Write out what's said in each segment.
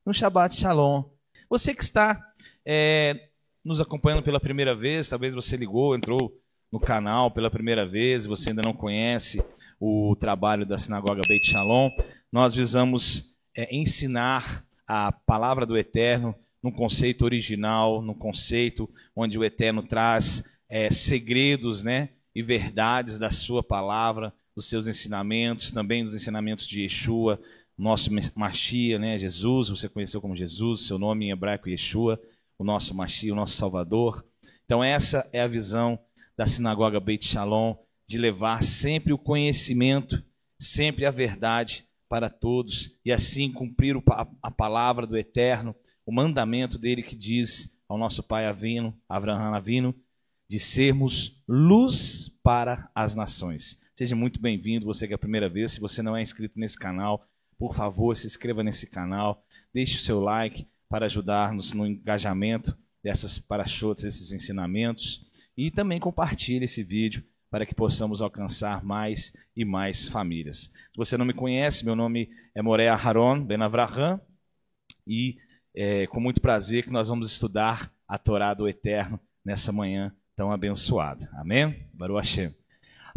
no Shabbat Shalom. Você que está nos acompanhando pela primeira vez, talvez você ligou, entrou no canal pela primeira vez, você ainda não conhece o trabalho da Sinagoga Beit Shalom, nós visamos ensinar a palavra do Eterno num conceito original, num conceito onde o Eterno traz segredos, né, e verdades da sua palavra, dos seus ensinamentos, também dos ensinamentos de Yeshua, nosso Mashiach, né, Jesus, você conheceu como Jesus, seu nome em hebraico Yeshua, o nosso Mashiach, o nosso Salvador. Então essa é a visão da Sinagoga Beit Shalom, de levar sempre o conhecimento, sempre a verdade para todos, e assim cumprir a palavra do Eterno, o mandamento dele que diz ao nosso pai Avino, Avraham Avino, de sermos luz para as nações. Seja muito bem-vindo, você que é a primeira vez. Se você não é inscrito nesse canal, por favor, se inscreva nesse canal, deixe o seu like para ajudar-nos no engajamento dessas parashotes, desses ensinamentos, e também compartilhe esse vídeo para que possamos alcançar mais e mais famílias. Se você não me conhece, meu nome é Moré Aharon Ben Avraham, e com muito prazer que nós vamos estudar a Torá do Eterno nessa manhã tão abençoada. Amém? Baruch Hashem.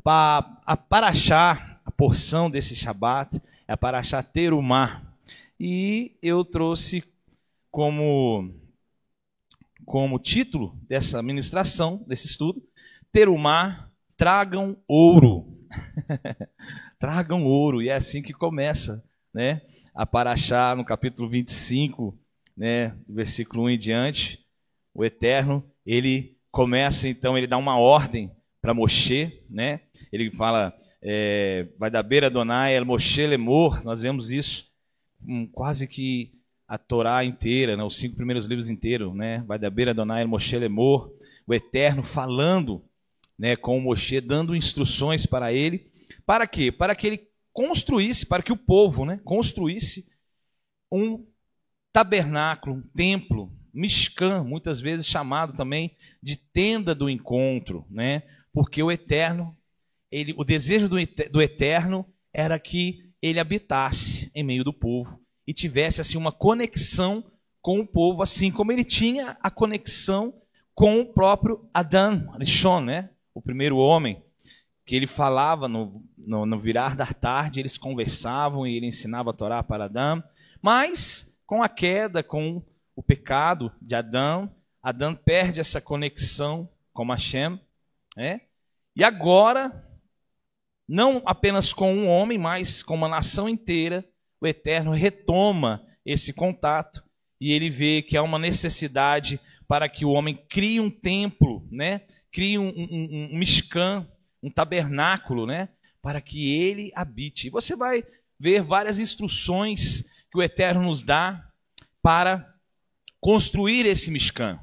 A Parashá, a porção desse Shabat, é a Parashá Terumá. E eu trouxe como título dessa ministração, desse estudo, Terumá, tragam ouro. Tragam ouro. E é assim que começa, né, a Parashá no capítulo 25, né, do versículo 1 em diante. O Eterno, ele começa então, ele dá uma ordem para Moshe, né? Ele fala, vai da beira Adonai, el Moshe lemor. Nós vemos isso quase que a Torá inteira, né? Os 5 primeiros livros inteiros, né? Vai da beira Adonai, el Moshe lemor. O Eterno falando, né, com o Moshe, dando instruções para ele. Para quê? Para que ele construísse, para que o povo, né, construísse um tabernáculo, um templo, Mishkan, muitas vezes chamado também de tenda do encontro, né? Porque o Eterno, o desejo do Eterno era que ele habitasse em meio do povo e tivesse assim uma conexão com o povo, assim como ele tinha a conexão com o próprio Adão, Rishon, né? O primeiro homem, que ele falava no virar da tarde, eles conversavam e ele ensinava a Torá para Adão, mas com a queda, com o pecado de Adão, Adão perde essa conexão com Hashem, né? E agora, não apenas com um homem, mas com uma nação inteira, o Eterno retoma esse contato e ele vê que há uma necessidade para que o homem crie um templo, né? Crie um Mishkan, um tabernáculo, né? Para que ele habite. E você vai ver várias instruções que o Eterno nos dá para construir esse Mishkan.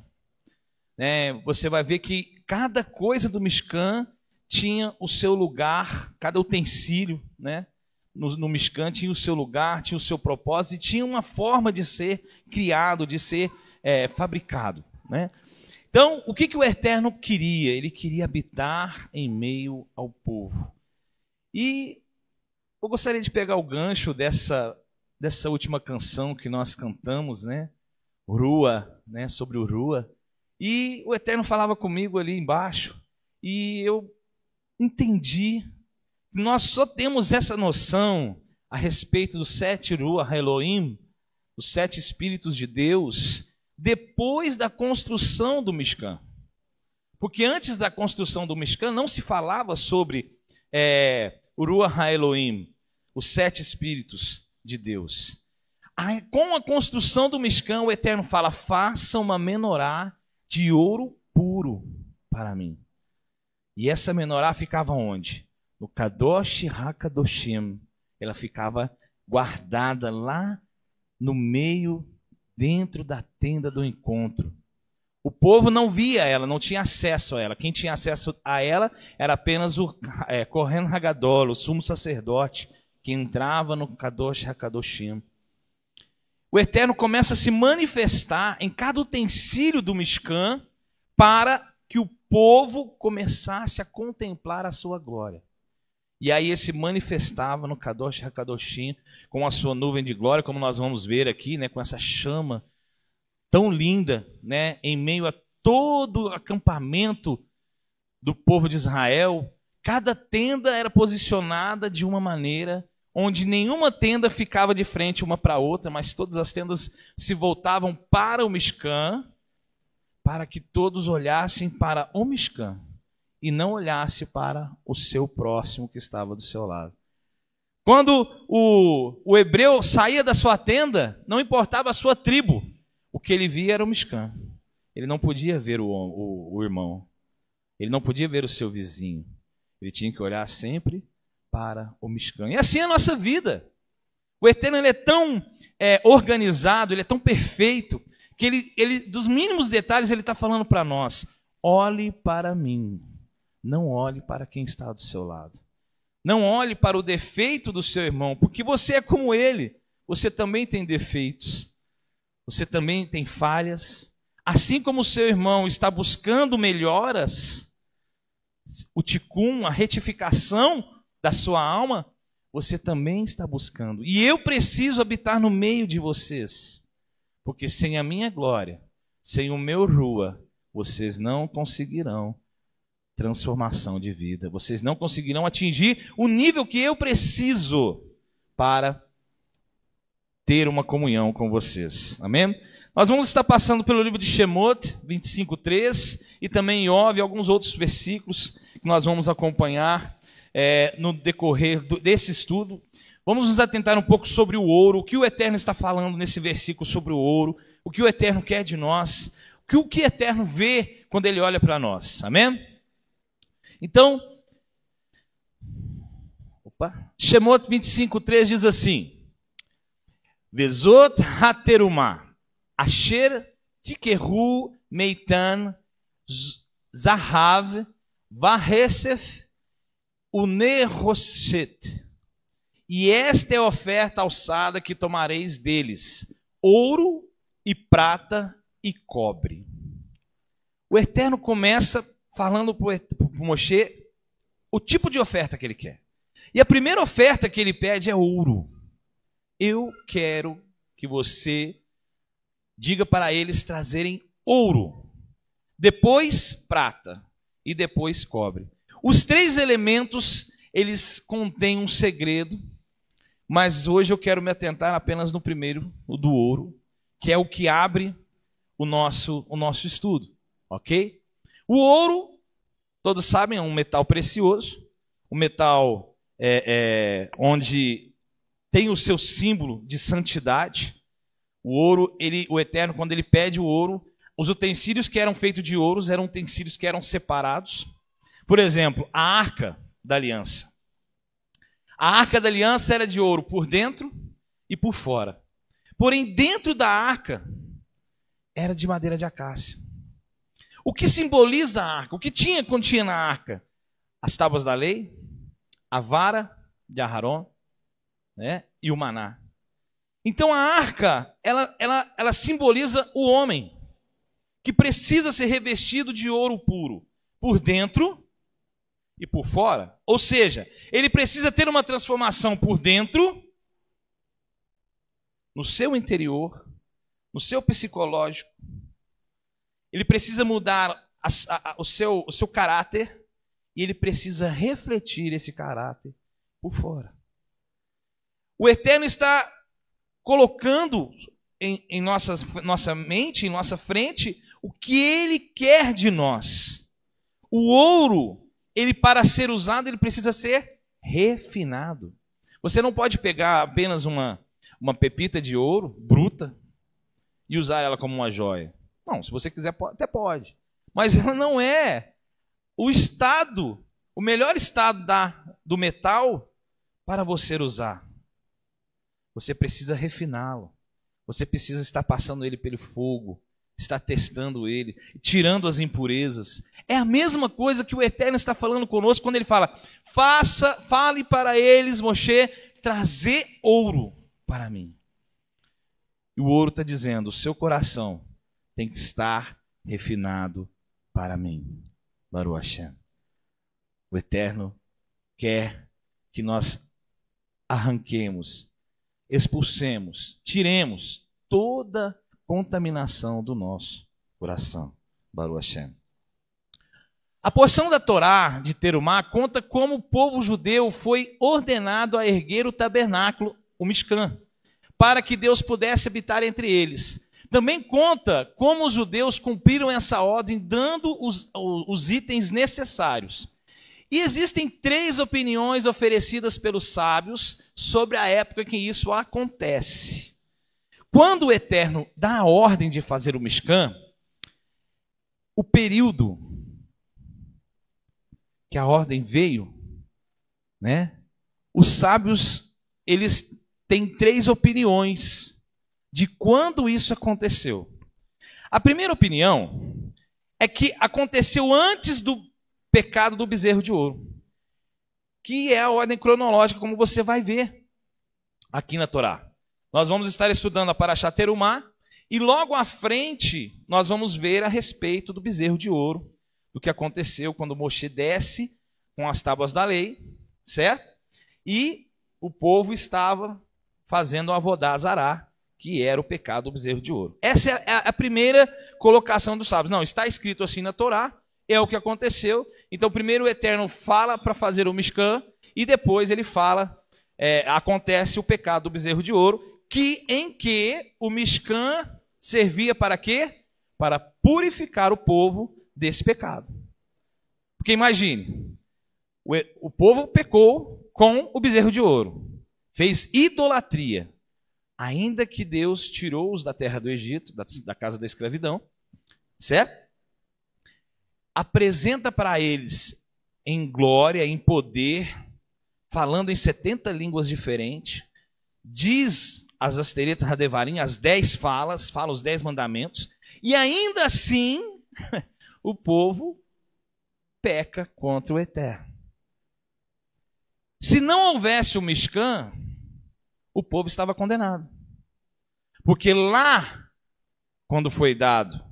Você vai ver que cada coisa do Mishkan tinha o seu lugar, cada utensílio, né, no Mishkan tinha o seu lugar, tinha o seu propósito e tinha uma forma de ser criado, de ser fabricado, né? Então, o que o Eterno queria? Ele queria habitar em meio ao povo. E eu gostaria de pegar o gancho dessa última canção que nós cantamos, né? Rua, né? Sobre o Rua. E o Eterno falava comigo ali embaixo. E eu entendi que nós só temos essa noção a respeito dos 7 Ruach Elohim, os 7 Espíritos de Deus, depois da construção do Mishkan. Porque antes da construção do Mishkan não se falava sobre o Ruach Elohim, os 7 Espíritos de Deus. Com a construção do Mishkan, o Eterno fala, faça uma menorá de ouro puro para mim. E essa menorá ficava onde? No Kadosh HaKadoshim. Ela ficava guardada lá no meio, dentro da tenda do encontro. O povo não via ela, não tinha acesso a ela. Quem tinha acesso a ela era apenas o Kohen Hagadol, o sumo sacerdote, que entrava no Kadosh HaKadoshim. O Eterno começa a se manifestar em cada utensílio do Mishkan para que o povo começasse a contemplar a sua glória. E aí ele se manifestava no Kadosh HaKadoshim com a sua nuvem de glória, como nós vamos ver aqui, né, com essa chama tão linda, né, em meio a todo o acampamento do povo de Israel. Cada tenda era posicionada de uma maneira, onde nenhuma tenda ficava de frente uma para a outra, mas todas as tendas se voltavam para o Mishkan, para que todos olhassem para o Mishkan e não olhasse para o seu próximo que estava do seu lado. Quando o hebreu saía da sua tenda, não importava a sua tribo, o que ele via era o Mishkan. Ele não podia ver o irmão, ele não podia ver o seu vizinho, ele tinha que olhar sempre para o Mishkan. E assim é a nossa vida. O Eterno, ele é tão organizado, ele é tão perfeito, que ele dos mínimos detalhes, ele está falando para nós: olhe para mim, não olhe para quem está do seu lado. Não olhe para o defeito do seu irmão, porque você é como ele. Você também tem defeitos, você também tem falhas. Assim como o seu irmão está buscando melhoras, o tikkun, a retificação da sua alma, você também está buscando. E eu preciso habitar no meio de vocês, porque sem a minha glória, sem o meu rua, vocês não conseguirão transformação de vida. Vocês não conseguirão atingir o nível que eu preciso para ter uma comunhão com vocês. Amém? Nós vamos estar passando pelo livro de Shemot, 25:3, e também Iov, e alguns outros versículos que nós vamos acompanhar no decorrer desse estudo. Vamos nos atentar um pouco sobre o ouro, o que o Eterno está falando nesse versículo sobre o ouro, o que o Eterno quer de nós, o que o Eterno vê quando Ele olha para nós. Amém? Então, Shemot 25:3 diz assim: Vezot haterumah, asher tikeru meitan zahav varesef uneroshet. E esta é a oferta alçada que tomareis deles: ouro e prata e cobre. O Eterno começa falando para o Moshe o tipo de oferta que ele quer. E a primeira oferta que ele pede é ouro. Eu quero que você diga para eles trazerem ouro, depois prata e depois cobre. Os três elementos, eles contêm um segredo, mas hoje eu quero me atentar apenas no primeiro, o do ouro, que é o que abre o nosso estudo, ok? O ouro, todos sabem, é um metal precioso, um metal onde tem o seu símbolo de santidade. O ouro, o Eterno, quando ele pede o ouro, os utensílios que eram feitos de ouro eram utensílios que eram separados. Por exemplo, a arca da aliança. A arca da aliança era de ouro por dentro e por fora. Porém, dentro da arca era de madeira de acácia. O que simboliza a arca? O que continha na arca? As tábuas da lei, a vara de Aharon, né, e o maná. Então a arca, ela simboliza o homem, que precisa ser revestido de ouro puro, por dentro e por fora. Ou seja, ele precisa ter uma transformação por dentro, no seu interior, no seu psicológico. Ele precisa mudar o seu caráter, e ele precisa refletir esse caráter por fora. O Eterno está colocando em nossa mente, em nossa frente, o que Ele quer de nós. O ouro, ele para ser usado, ele precisa ser refinado. Você não pode pegar apenas uma pepita de ouro bruta e usar ela como uma joia. Não, se você quiser, até pode. Mas ela não é o melhor estado do metal para você usar. Você precisa refiná-lo. Você precisa estar passando ele pelo fogo, estar testando ele, tirando as impurezas. É a mesma coisa que o Eterno está falando conosco quando ele fala: fale para eles, Moshe, trazer ouro para mim. E o ouro está dizendo: o seu coração tem que estar refinado para mim. Baruch Hashem. O Eterno quer que nós arranquemos, expulsemos, tiremos toda contaminação do nosso coração. Baruch Hashem. A porção da Torá de Terumá conta como o povo judeu foi ordenado a erguer o tabernáculo, o Mishkan, para que Deus pudesse habitar entre eles. Também conta como os judeus cumpriram essa ordem, dando os itens necessários. E existem 3 opiniões oferecidas pelos sábios sobre a época que isso acontece. Quando o Eterno dá a ordem de fazer o Mishkan, o período que a ordem veio, né? Os sábios, eles têm 3 opiniões de quando isso aconteceu. A primeira opinião é que aconteceu antes do pecado do bezerro de ouro, que é a ordem cronológica, como você vai ver aqui na Torá. Nós vamos estar estudando a Parashá Terumá, e logo à frente nós vamos ver a respeito do bezerro de ouro, do que aconteceu quando Moshe desce com as tábuas da lei, certo? E o povo estava fazendo o Avodá Zará, que era o pecado do bezerro de ouro. Essa é a primeira colocação dos sábios. Não, está escrito assim na Torá, é o que aconteceu. Então, primeiro o Eterno fala para fazer o Mishkan, e depois ele fala, acontece o pecado do bezerro de ouro, em que o Mishkan servia para quê? Para purificar o povo desse pecado. Porque imagine, o povo pecou com o bezerro de ouro, fez idolatria, ainda que Deus tirou-os da terra do Egito, da casa da escravidão, certo? Apresenta para eles em glória, em poder, falando em 70 línguas diferentes, diz as Asteretas Hadevarim, as 10 falas, fala os 10 mandamentos, e ainda assim o povo peca contra o Eterno. Se não houvesse o Mishkan, o povo estava condenado. Porque lá, quando foi dado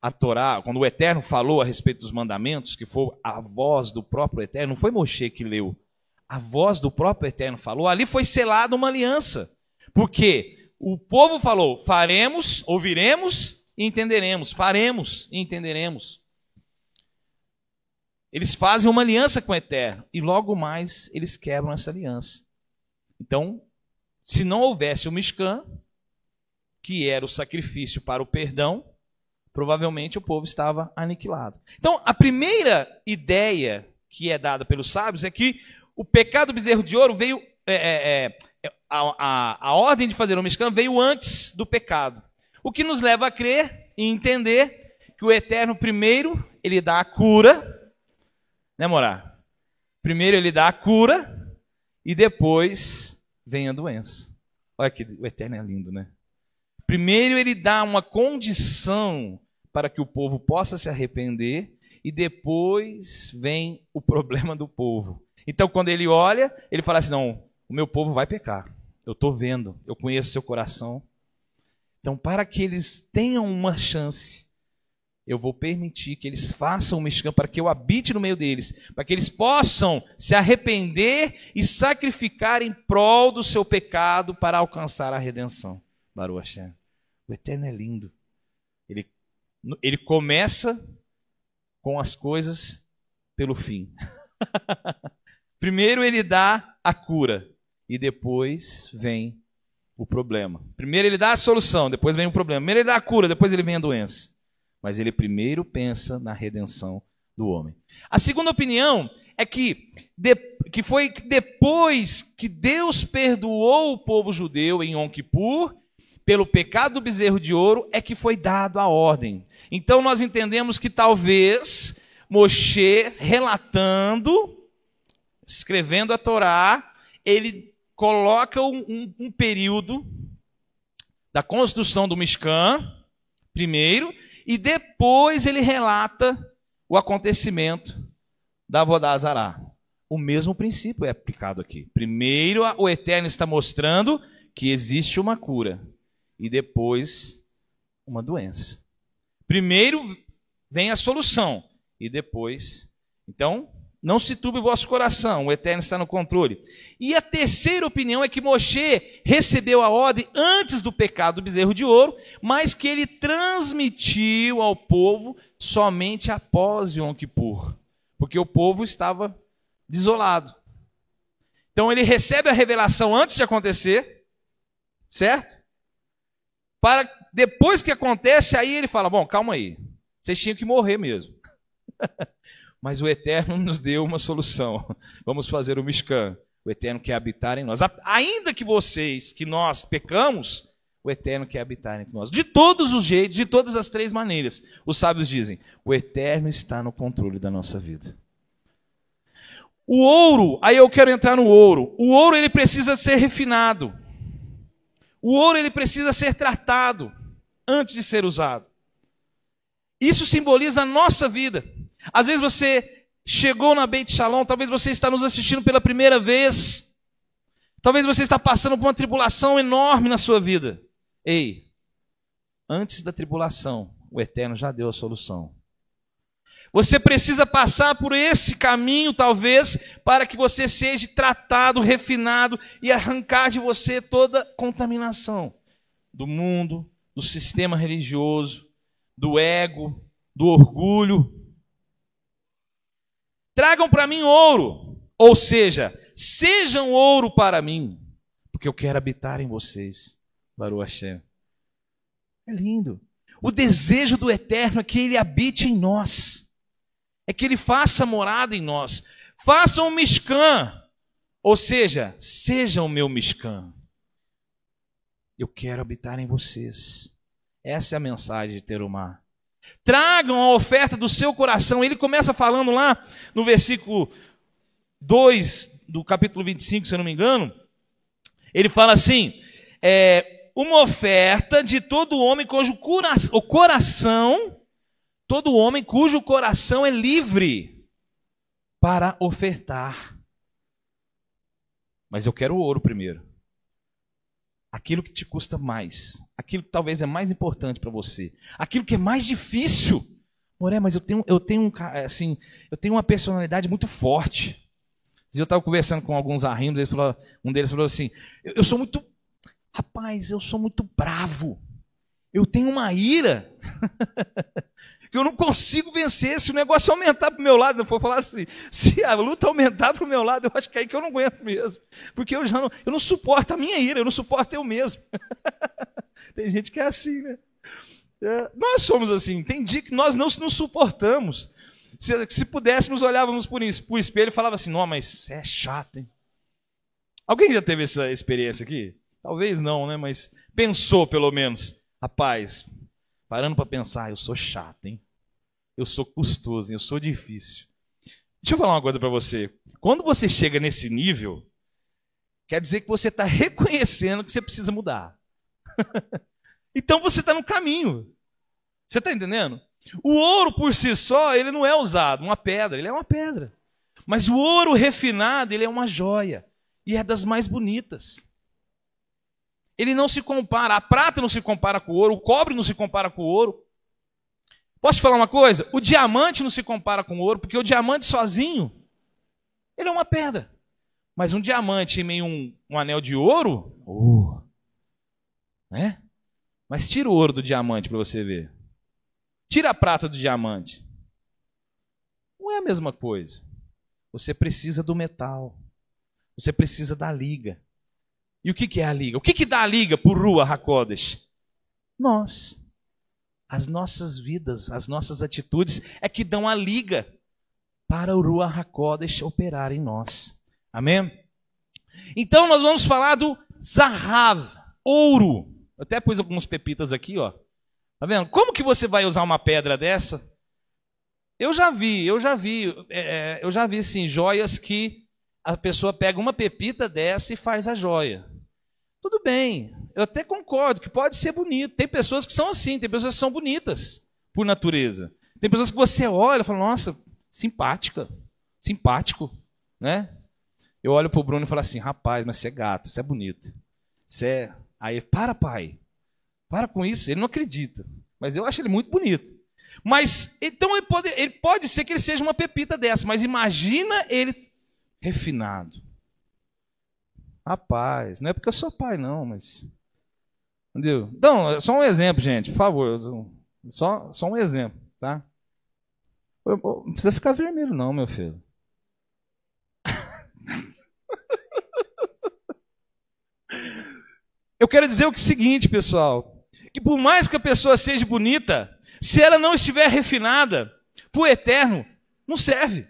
a Torá, quando o Eterno falou a respeito dos mandamentos, que foi a voz do próprio Eterno, não foi Moshe que leu, a voz do próprio Eterno falou, ali foi selada uma aliança. Porque o povo falou, faremos, ouviremos e entenderemos, faremos e entenderemos. Eles fazem uma aliança com o Eterno e logo mais eles quebram essa aliança. Então, se não houvesse o Mishkan, que era o sacrifício para o perdão, provavelmente o povo estava aniquilado. Então, a primeira ideia que é dada pelos sábios é que o pecado do bezerro de ouro veio, a ordem de fazer o Mishkan veio antes do pecado. O que nos leva a crer e entender que o Eterno primeiro, ele dá a cura, né, Morá? Primeiro ele dá a cura e depois vem a doença. Olha que o Eterno é lindo, né? Primeiro ele dá uma condição para que o povo possa se arrepender e depois vem o problema do povo. Então quando ele olha, ele fala assim, não, o meu povo vai pecar. Eu estou vendo, eu conheço seu coração. Então para que eles tenham uma chance, eu vou permitir que eles façam o Mishkan para que eu habite no meio deles, para que eles possam se arrepender e sacrificar em prol do seu pecado para alcançar a redenção. Baruch Hashem. O Eterno é lindo. Ele começa com as coisas pelo fim. Primeiro ele dá a cura e depois vem o problema. Primeiro ele dá a solução, depois vem o problema. Primeiro ele dá a cura, depois ele vem a doença. Mas ele primeiro pensa na redenção do homem. A segunda opinião é que foi depois que Deus perdoou o povo judeu em Yom Kippur, pelo pecado do bezerro de ouro, é que foi dado a ordem. Então nós entendemos que talvez Moshe, relatando, escrevendo a Torá, ele coloca um período da construção do Mishkan, primeiro, e depois ele relata o acontecimento da Avodá Zará. O mesmo princípio é aplicado aqui. Primeiro o Eterno está mostrando que existe uma cura e depois uma doença. Primeiro vem a solução e depois... Então, Não se turbe o vosso coração, o Eterno está no controle. E a terceira opinião é que Moshe recebeu a ordem antes do pecado do bezerro de ouro, mas que ele transmitiu ao povo somente após Yom Kippur, porque o povo estava desolado. Então ele recebe a revelação antes de acontecer, certo? Para depois que acontece, aí ele fala, bom, calma aí, vocês tinham que morrer mesmo. Mas o Eterno nos deu uma solução. Vamos fazer o Mishkan. O Eterno quer habitar em nós. Ainda que nós pecamos, o Eterno quer habitar entre nós. De todos os jeitos, de todas as três maneiras. Os sábios dizem, o Eterno está no controle da nossa vida. O ouro, aí eu quero entrar no ouro. O ouro ele precisa ser refinado. O ouro ele precisa ser tratado antes de ser usado. Isso simboliza a nossa vida. Às vezes você chegou na Beit Shalom, talvez você está nos assistindo pela primeira vez. Talvez você está passando por uma tribulação enorme na sua vida. Ei, antes da tribulação, o Eterno já deu a solução. Você precisa passar por esse caminho, talvez, para que você seja tratado, refinado e arrancar de você toda contaminação do mundo, do sistema religioso, do ego, do orgulho. Tragam para mim ouro, ou seja, sejam ouro para mim, porque eu quero habitar em vocês. Baruch Hashem. É lindo. O desejo do Eterno é que Ele habite em nós, é que Ele faça morada em nós. Façam um Mishkan, ou seja, sejam o meu Mishkan. Eu quero habitar em vocês. Essa é a mensagem de Terumá. Tragam a oferta do seu coração. Ele começa falando lá no versículo 2 do capítulo 25, se eu não me engano. Ele fala assim, uma oferta de todo homem cujo coração, todo homem cujo coração é livre para ofertar. Mas eu quero o ouro primeiro. Aquilo que te custa mais, aquilo que talvez é mais importante para você, aquilo que é mais difícil. Moré, mas eu tenho uma personalidade muito forte. Eu estava conversando com alguns arrimos, um deles falou assim, eu sou muito bravo, eu tenho uma ira que eu não consigo vencer. Se o negócio aumentar para o meu lado, eu for falar assim, se a luta aumentar para o meu lado, eu acho que é aí que eu não aguento mesmo. Porque eu não suporto a minha ira, eu não suporto eu mesmo. Tem gente que é assim, né? Nós somos assim, tem dia que nós não nos suportamos. Se pudéssemos, olhávamos por espelho e falava assim, não, mas você é chato, hein? Alguém já teve essa experiência aqui? Talvez não, né? Mas pensou pelo menos. Rapaz, parando para pensar, eu sou chato, hein? Eu sou custoso, hein? Eu sou difícil. Deixa eu falar uma coisa para você. Quando você chega nesse nível, quer dizer que você está reconhecendo que você precisa mudar. Então você está no caminho. Você está entendendo? O ouro por si só, ele não é usado, uma pedra, ele é uma pedra. Mas o ouro refinado, ele é uma joia. E é das mais bonitas. Ele não se compara, a prata não se compara com o ouro, o cobre não se compara com o ouro. Posso te falar uma coisa? O diamante não se compara com o ouro, porque o diamante sozinho, ele é uma pedra. Mas um diamante em meio a um anel de ouro, né? Mas tira o ouro do diamante para você ver. Tira a prata do diamante. Não é a mesma coisa. Você precisa do metal. Você precisa da liga. E o que é a liga? O que dá a liga por Ruach HaKodesh? Nós. As nossas vidas, as nossas atitudes é que dão a liga para o Ruach HaKodesh operar em nós. Amém? Então nós vamos falar do Zahav, ouro. Eu até pus algumas pepitas aqui, ó. Tá vendo? Como que você vai usar uma pedra dessa? Eu já vi assim, joias que a pessoa pega uma pepita dessa e faz a joia. Tudo bem, eu até concordo que pode ser bonito. Tem pessoas que são assim, tem pessoas que são bonitas por natureza. Tem pessoas que você olha e fala, nossa, simpático, né? Eu olho pro Bruno e falo assim, rapaz, mas você é gata, você é bonita. Aí, pai, para com isso, ele não acredita. Mas eu acho ele muito bonito. Mas, então ele pode ser que ele seja uma pepita dessa, mas imagina ele refinado. Rapaz, não é porque eu sou pai não, mas... Entendeu? Então, só um exemplo, gente, por favor. Só um exemplo, tá? Não precisa ficar vermelho não, meu filho. Eu quero dizer o seguinte, pessoal, que por mais que a pessoa seja bonita, se ela não estiver refinada, para o eterno, não serve.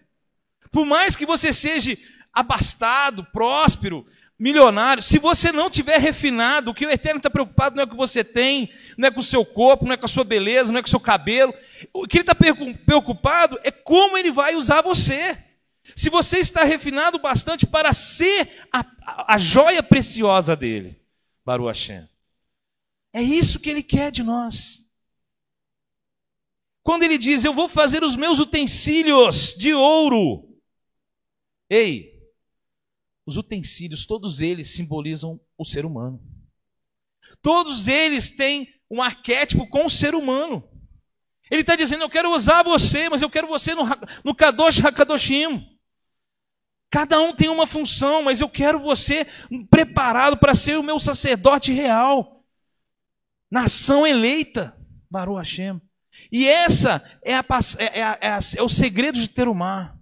Por mais que você seja abastado, próspero, milionário, se você não tiver refinado, o que o eterno está preocupado não é com o que você tem, não é com o seu corpo, não é com a sua beleza, não é com o seu cabelo. O que ele está preocupado é como ele vai usar você. Se você está refinado bastante para ser a joia preciosa dele. Baruch Hashem. É isso que ele quer de nós. Quando ele diz, eu vou fazer os meus utensílios de ouro. Ei, os utensílios, todos eles simbolizam o ser humano. Todos eles têm um arquétipo com o ser humano. Ele está dizendo, eu quero usar você, mas eu quero você no Kadosh HaKadoshim. Cada um tem uma função, mas eu quero você preparado para ser o meu sacerdote real. Nação eleita, Baruch Hashem. E essa é o segredo de Terumá.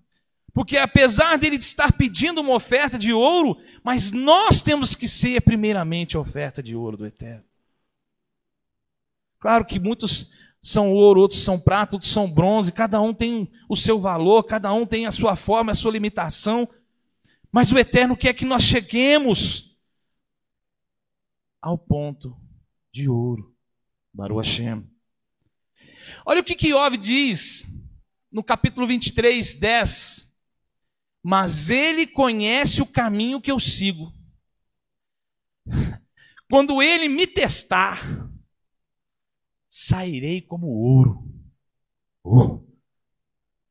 Porque apesar dele estar pedindo uma oferta de ouro, mas nós temos que ser primeiramente a oferta de ouro do Eterno. Claro que muitos são ouro, outros são prata, outros são bronze, cada um tem o seu valor, cada um tem a sua forma, a sua limitação. Mas o Eterno quer que nós cheguemos ao ponto de ouro. Baruch Hashem. Olha o que Iov diz no capítulo 23, 10. Mas ele conhece o caminho que eu sigo. Quando ele me sairei como ouro.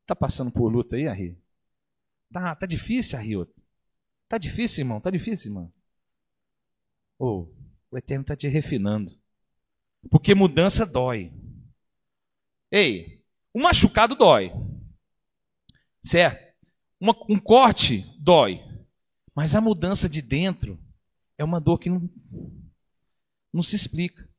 Tá passando por luta aí, Arri? Tá difícil, Arri? Tá difícil, irmão? Tá difícil, irmão? O Eterno está te refinando. Porque mudança dói. Ei, um machucado dói. Certo? Um corte dói. Mas a mudança de dentro é uma dor que não se explica.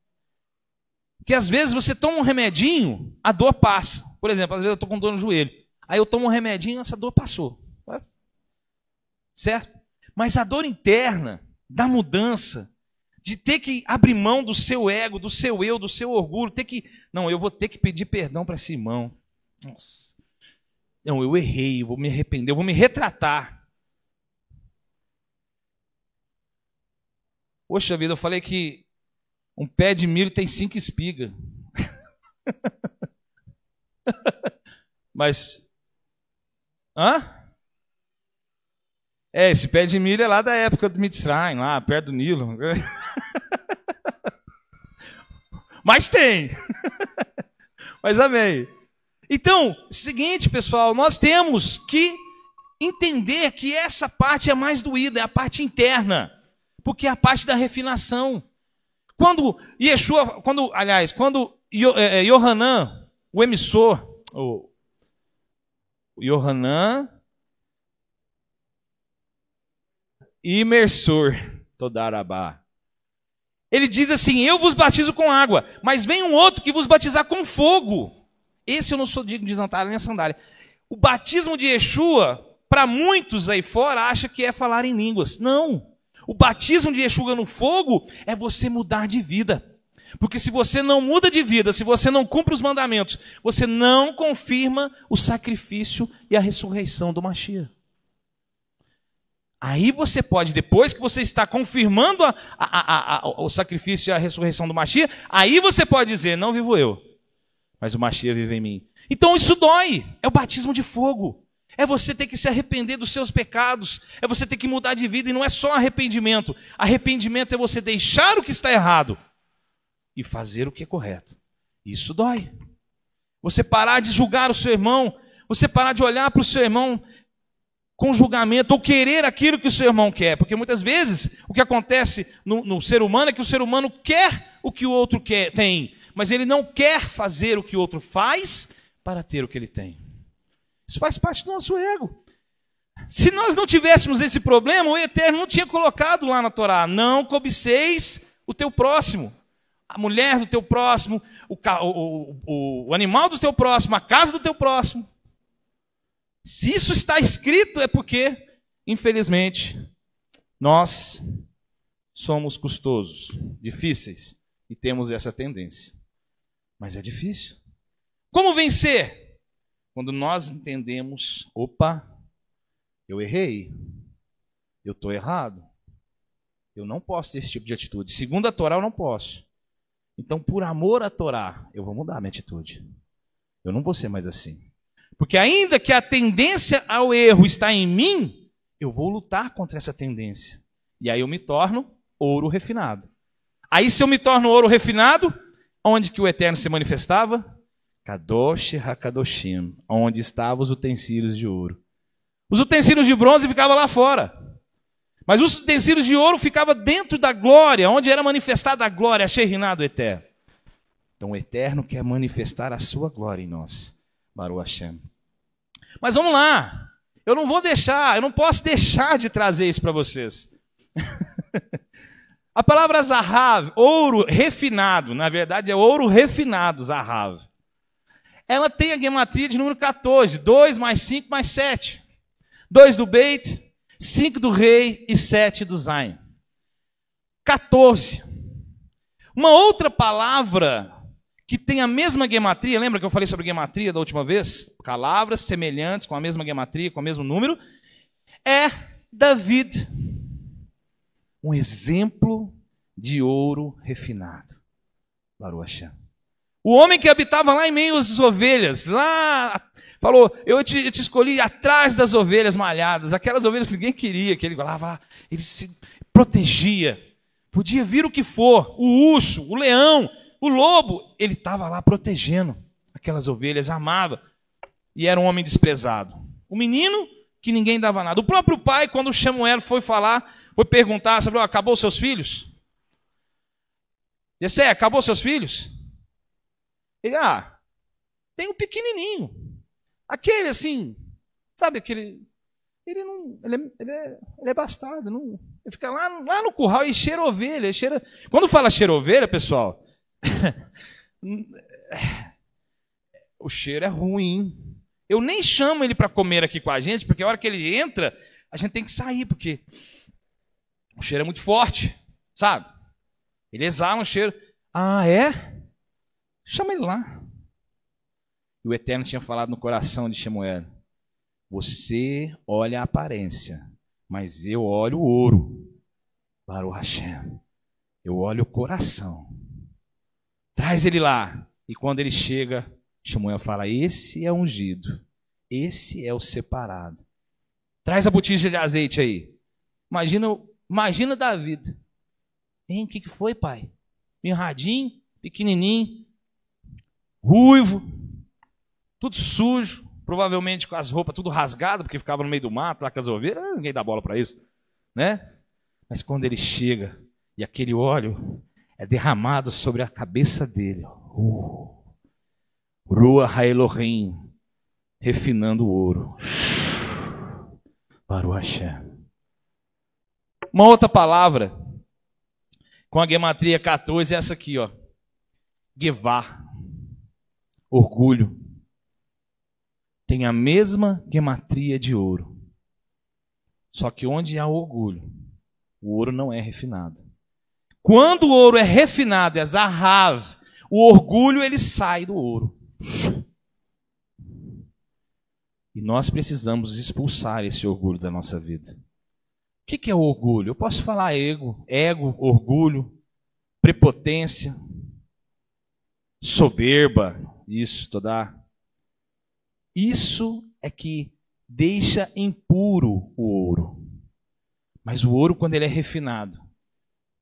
Porque às vezes você toma um remedinho, a dor passa. Por exemplo, às vezes eu estou com dor no joelho. Aí eu tomo um remedinho, essa dor passou. Certo? Mas a dor interna da mudança, de ter que abrir mão do seu ego, do seu eu, do seu orgulho, ter que... Não, eu vou ter que pedir perdão para esse irmão. Nossa. Não, eu errei, eu vou me arrepender, eu vou me retratar. Poxa vida, eu falei que um pé de milho tem 5 espigas. Mas... Hã? Esse pé de milho é lá da época do Mitzrayim, lá perto do Nilo. Mas tem. Mas amém. Então, seguinte, pessoal, nós temos que entender que essa parte é mais doída, é a parte interna, porque é a parte da refinação. Quando Yohanan, o emissor, o Yohanan imersor, Todarabá, ele diz assim, eu vos batizo com água, mas vem um outro que vos batizar com fogo. Esse eu não sou digno de sandália nem sandália. O batismo de Yeshua, para muitos aí fora, acha que é falar em línguas. Não. O batismo de Yeshua no fogo é você mudar de vida. Porque se você não muda de vida, se você não cumpre os mandamentos, você não confirma o sacrifício e a ressurreição do Mashiach. Aí você pode, depois que você está confirmando o sacrifício e a ressurreição do Mashiach, aí você pode dizer, não vivo eu, mas o Mashiach vive em mim. Então isso dói, é o batismo de fogo. É você ter que se arrepender dos seus pecados, é você ter que mudar de vida, e não é só arrependimento. Arrependimento é você deixar o que está errado e fazer o que é correto. Isso dói. Você parar de julgar o seu irmão, você parar de olhar para o seu irmão com julgamento, ou querer aquilo que o seu irmão quer. Porque muitas vezes o que acontece no ser humano é que o ser humano quer o que o outro tem, mas ele não quer fazer o que o outro faz para ter o que ele tem. Isso faz parte do nosso ego. Se nós não tivéssemos esse problema, o Eterno não tinha colocado lá na Torá: não cobiceis o teu próximo, a mulher do teu próximo, o animal do teu próximo, a casa do teu próximo. Se isso está escrito, é porque, infelizmente, nós somos custosos, difíceis, e temos essa tendência. Mas é difícil. Como vencer? Quando nós entendemos: opa, eu errei, eu estou errado, eu não posso ter esse tipo de atitude. Segundo a Torá, eu não posso. Então, por amor à Torá, eu vou mudar a minha atitude. Eu não vou ser mais assim. Porque ainda que a tendência ao erro está em mim, eu vou lutar contra essa tendência. E aí eu me torno ouro refinado. Aí se eu me torno ouro refinado, onde que o Eterno se manifestava? Kadosh HaKadoshim, onde estavam os utensílios de ouro. Os utensílios de bronze ficavam lá fora. Mas os utensílios de ouro ficavam dentro da glória, onde era manifestada a glória, a Shekhinah do Eterno. Então o Eterno quer manifestar a sua glória em nós. Baruch Hashem. Mas vamos lá. Eu não posso deixar de trazer isso para vocês. A palavra Zahav, ouro refinado, na verdade é ouro refinado, Zahav. Ela tem a gematria de número 14, 2 mais 5 mais 7. 2 do Beit, 5 do rei e 7 do Zain. 14. Uma outra palavra que tem a mesma gematria, lembra que eu falei sobre gematria da última vez? Palavras semelhantes, com a mesma gematria, com o mesmo número, é David. Um exemplo de ouro refinado. Baruch Hashem. O homem que habitava lá em meio às ovelhas, lá, falou: eu te escolhi atrás das ovelhas malhadas, aquelas ovelhas que ninguém queria, que ele falava, ele se protegia. Podia vir o que for, o urso, o leão, o lobo, ele estava lá protegendo aquelas ovelhas, amava. E era um homem desprezado. O menino que ninguém dava nada. O próprio pai, quando Samuel foi perguntar sobre: acabou seus filhos? Jessé, acabou seus filhos? Ele: tem um pequenininho. Aquele assim, sabe aquele... Ele é bastardo. Não, ele fica lá no curral e cheira ovelha. Quando fala cheira ovelha, pessoal, o cheiro é ruim. Eu nem chamo ele para comer aqui com a gente, porque a hora que ele entra, a gente tem que sair, porque o cheiro é muito forte, sabe? Ele exala um cheiro. É? Chama ele lá. E o Eterno tinha falado no coração de Shemuel: você olha a aparência, mas eu olho o ouro. Baruch Hashem. Eu olho o coração. Traz ele lá. E quando ele chega, Shemuel fala: esse é o ungido. Esse é o separado. Traz a botija de azeite aí. Imagina David. O que foi, pai? Mirradinho, pequenininho, ruivo, tudo sujo, provavelmente com as roupas tudo rasgadas, porque ficava no meio do mato, lá com as ovelhas, ninguém dá bola para isso, né? Mas quando ele chega e aquele óleo é derramado sobre a cabeça dele, Ruach HaElohim, refinando o ouro. Baruch Hashem. Uma outra palavra com a gematria 14 é essa aqui, ó. Gevá, orgulho. Tem a mesma gematria de ouro. Só que onde há orgulho, o ouro não é refinado. Quando o ouro é refinado, é Zahav, o orgulho ele sai do ouro. E nós precisamos expulsar esse orgulho da nossa vida. O que é o orgulho? Eu posso falar ego, orgulho, prepotência, soberba, Isso é que deixa impuro o ouro. Mas o ouro, quando ele é refinado,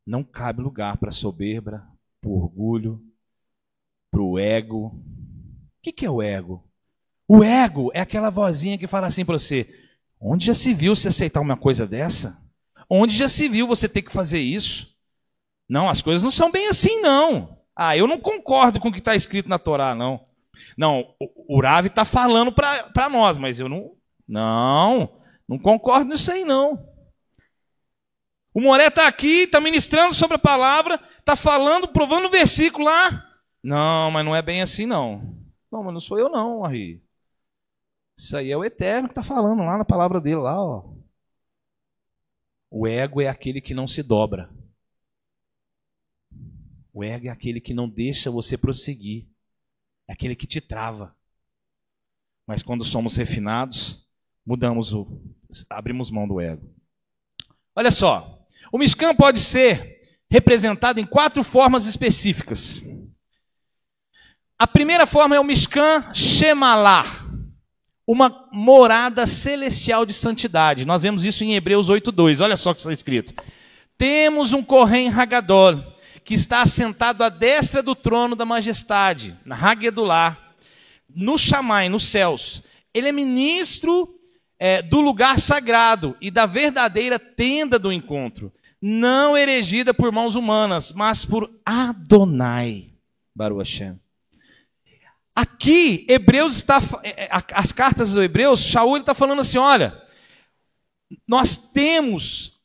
não cabe lugar para soberba, para orgulho, para o ego. O que é o ego? O ego é aquela vozinha que fala assim para você: onde já se viu você aceitar uma coisa dessa? Onde já se viu você ter que fazer isso? Não, as coisas não são bem assim, não. Ah, eu não concordo com o que está escrito na Torá, não. Não, o Rav está falando para nós, mas eu não... Não concordo nisso aí, não. O Moré está aqui, está ministrando sobre a palavra, está falando, provando o versículo lá. Não, mas não é bem assim, não. Não, mas não sou eu, não, Ari. Isso aí é o Eterno que está falando lá na palavra dele, lá, ó. O ego é aquele que não se dobra. O ego é aquele que não deixa você prosseguir. É aquele que te trava. Mas quando somos refinados, abrimos mão do ego. Olha só, o Mishkan pode ser representado em 4 formas específicas. A primeira forma é o Mishkan Shemalá, uma morada celestial de santidade. Nós vemos isso em Hebreus 8:2. Olha só o que está escrito. Temos um Kohen Hagadol, que está assentado à destra do trono da majestade, na Hagedulá, no Shamai, nos céus. Ele é ministro do lugar sagrado e da verdadeira tenda do encontro, não erigida por mãos humanas, mas por Adonai, Baruch Hashem. Aqui, as cartas dos Hebreus, Shaul está falando assim, olha, nós temos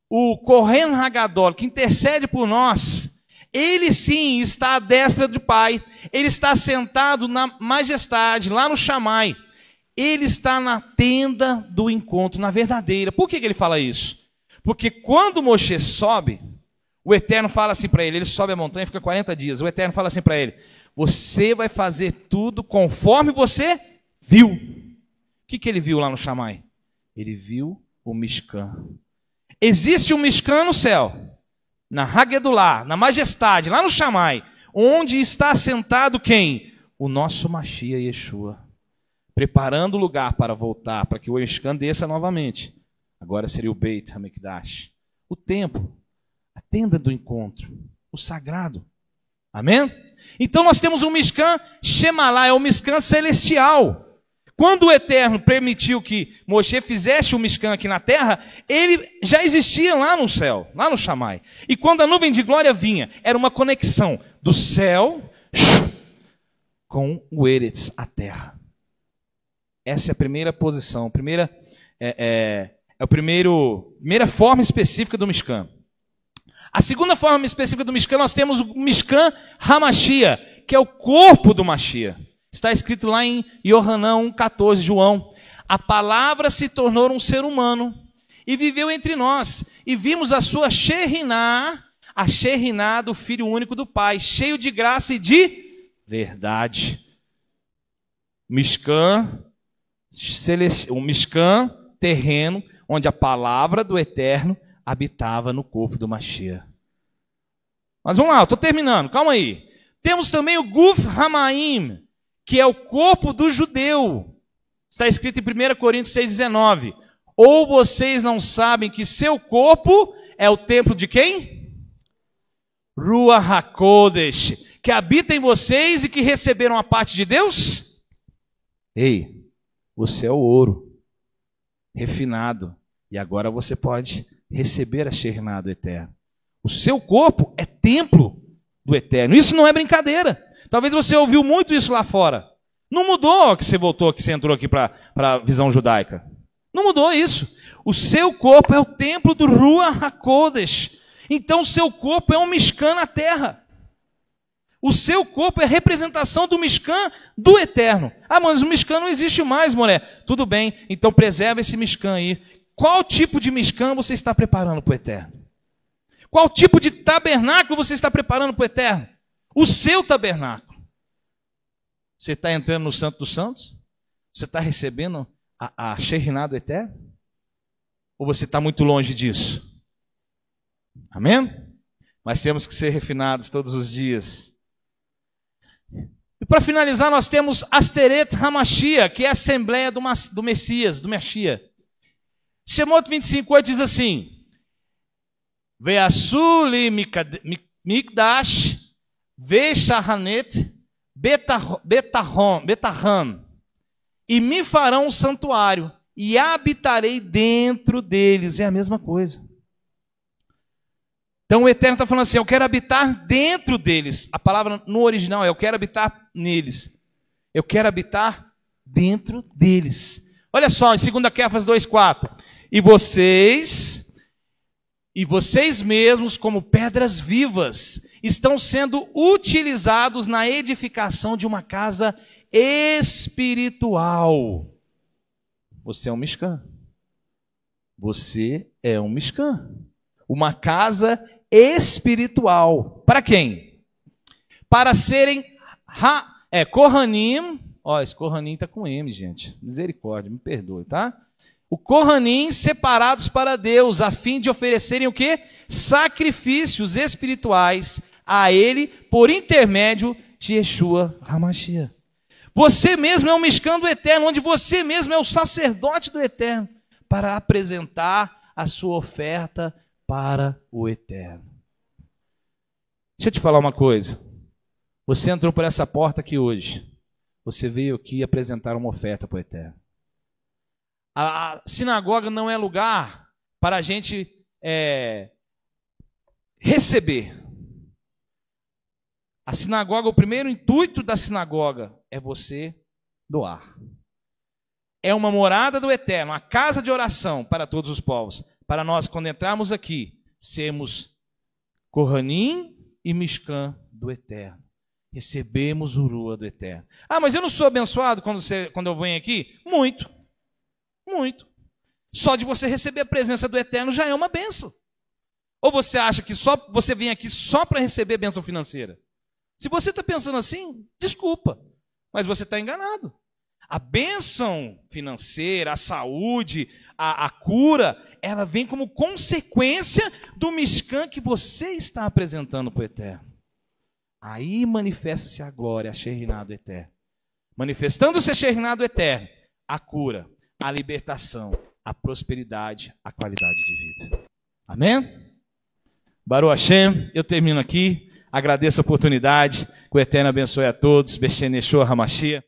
o Kohen Hagadol, que intercede por nós. Ele sim está à destra do Pai, ele está sentado na majestade, lá no Shamai. Ele está na tenda do encontro, na verdadeira. Por que ele fala isso? Porque quando Moshe sobe, o Eterno fala assim para ele sobe a montanha e fica 40 dias. O Eterno fala assim para ele, você vai fazer tudo conforme você viu. O que ele viu lá no Shamai? Ele viu o Mishkan. Existe um Mishkan no céu, na Hagedulá, na majestade, lá no Shamai, onde está sentado quem? O nosso Mashiach Yeshua. Preparando o lugar para voltar, para que o Mishkan desça novamente. Agora seria o Beit HaMikdash, o templo, a tenda do encontro, o sagrado. Amém? Então nós temos um Mishkan Shemalá, é o Mishkan celestial. Quando o Eterno permitiu que Moshe fizesse o Mishkan aqui na terra, ele já existia lá no céu, lá no Shamai. E quando a nuvem de glória vinha, era uma conexão do céu com o Eretz, a terra. Essa é a primeira posição, primeira forma específica do Mishkan. A segunda forma específica do Mishkan, nós temos o Mishkan HaMashiach, que é o corpo do Mashiach. Está escrito lá em Yohanan 1,14, João. A palavra se tornou um ser humano e viveu entre nós. E vimos a sua Sheriná, a Sheriná do Filho único do Pai, cheio de graça e de verdade. Mishkan, um Mishkan terreno, onde a palavra do Eterno habitava no corpo do Mashiach. Mas vamos lá, eu estou terminando, calma aí. Temos também o Guf Hamaim, que é o corpo do judeu. Está escrito em 1 Coríntios 6,19. Ou vocês não sabem que seu corpo é o templo de quem? Ruach HaKodesh, que habita em vocês e que receberam a parte de Deus? Ei, você é o ouro, refinado, e agora você pode receber a Sheriná do Eterno. O seu corpo é templo do Eterno. Isso não é brincadeira. Talvez você ouviu muito isso lá fora. Não mudou que você voltou, que você entrou aqui para a visão judaica. Não mudou isso. O seu corpo é o templo do Ruach HaKodesh. Então o seu corpo é um Mishkan na terra. O seu corpo é a representação do Mishkan do Eterno. Ah, mas o Mishkan não existe mais, Moré. Tudo bem, então preserva esse Mishkan aí. Qual tipo de Mishkan você está preparando para o Eterno? Qual tipo de tabernáculo você está preparando para o Eterno? O seu tabernáculo. Você está entrando no Santo dos Santos? Você está recebendo a Sheriná do Eterno? Ou você está muito longe disso? Amém? Mas temos que ser refinados todos os dias. E para finalizar, nós temos Asteret HaMashiach, que é a Assembleia do Messias, do Mashiach. Shemot 25:8 diz assim: Ve'asu li mikdash ve'shahanet betaham, e me farão um santuário, e habitarei dentro deles. É a mesma coisa. Então o Eterno está falando assim, eu quero habitar dentro deles. A palavra no original é eu quero habitar neles. Eu quero habitar dentro deles. Olha só, em 2 Kéfas 2,4. E vocês mesmos, como pedras vivas, estão sendo utilizados na edificação de uma casa espiritual. Você é um Mishkan. Você é um Mishkan. Uma casa espiritual. Para quem? Para serem Kohanim. Ó, esse Kohanim está com M, gente. Misericórdia, me perdoe, tá? O Kohanim separados para Deus, a fim de oferecerem o quê? Sacrifícios espirituais a Ele por intermédio de Yeshua HaMashiach. Você mesmo é um Mishkan do Eterno, onde você mesmo é o sacerdote do Eterno, para apresentar a sua oferta para o Eterno. Deixa eu te falar uma coisa. Você entrou por essa porta aqui hoje. Você veio aqui apresentar uma oferta para o Eterno. A sinagoga não é lugar para a gente receber. A sinagoga, o primeiro intuito da sinagoga é você doar. É uma morada do Eterno, a casa de oração para todos os povos. Para nós, quando entrarmos aqui, sermos Kohanim e Mishkan do Eterno. Recebemos o Urua do Eterno. Ah, mas eu não sou abençoado quando eu venho aqui? Muito. Muito. Só de você receber a presença do Eterno já é uma bênção. Ou você acha que só você vem aqui só para receber bênção financeira? Se você está pensando assim, desculpa, mas você está enganado. A bênção financeira, a saúde, a cura, ela vem como consequência do Mishkan que você está apresentando para o Eterno. Aí manifesta-se a glória, a Shekhinah do Eterno. Manifestando-se a Shekhinah do Eterno, a cura, a libertação, a prosperidade, a qualidade de vida. Amém? Baruch Hashem, eu termino aqui. Agradeço a oportunidade. Que o Eterno abençoe a todos. Beshem Yeshua HaMashiach.